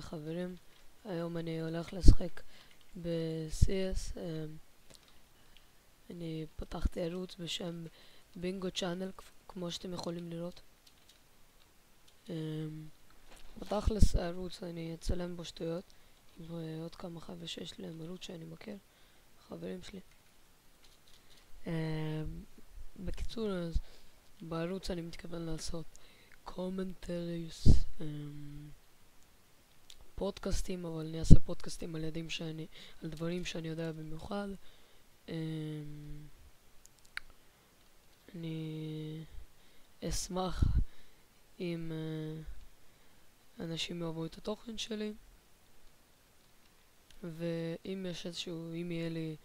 חברים, היום אני הולך לשחק ב-CS. אני פתחתי ערוץ בשם בינגו צ'אנל, כמו שאתם יכולים לראות. בתכלס הערוץ אני אצלם בו שטויות ועוד כמה חבר'ה שיש להם ערוץ שאני מכיר, חברים שלי. בקיצור, אז בערוץ אני מתכוון לעשות commentaries, פודקאסטים, אבל אני אעשה פודקאסטים על דברים שאני יודע במיוחד. אני אשמח אם אנשים יאהבו את התוכן שלי, ואם אם יהיה לי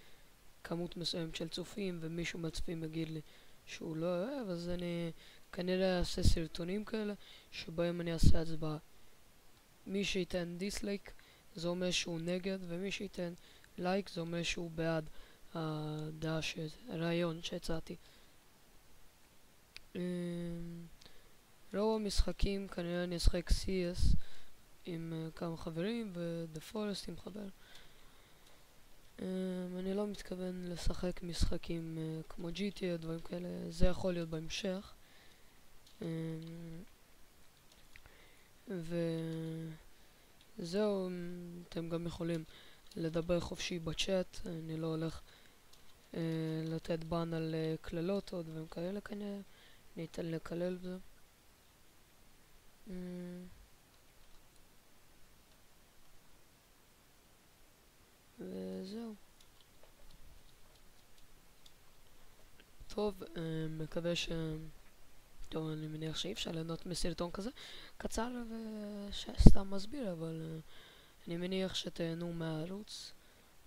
כמות מסוימת של צופים ומישהו מהצופים יגיד לי שהוא לא אוהב, אז אני כנראה אעשה סרטונים כאלה שבהם אני אעשה הצבעה. מי שייתן דיסלייק זה אומר שהוא נגד, ומי שייתן לייק זה אומר שהוא בעד הרעיון שהצעתי. רוב המשחקים כנראה אני אשחק CS עם כמה חברים ו-The Forest עם חבר. אני לא מתכוון לשחק משחקים כמו GTA או דברים כאלה, זה יכול להיות בהמשך. וזהו, אתם גם יכולים לדבר חופשי בצ'אט, אני לא הולך לתת בן על כללות או דברים כאלה כנראה, אני אתן לקלל בזה. וזהו. טוב, מקווה טוב, אני מניח שאי אפשר ליהנות מסרטון כזה קצר וסתם מסביר, אבל אני מניח שתהנו מהערוץ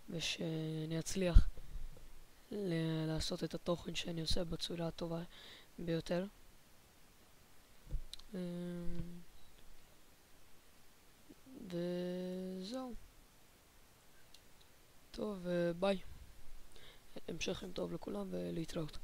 ושאני אצליח לעשות את התוכן שאני עושה בצורה הטובה ביותר. וזהו. טוב, ביי. המשך יום טוב לכולם ולהתראות.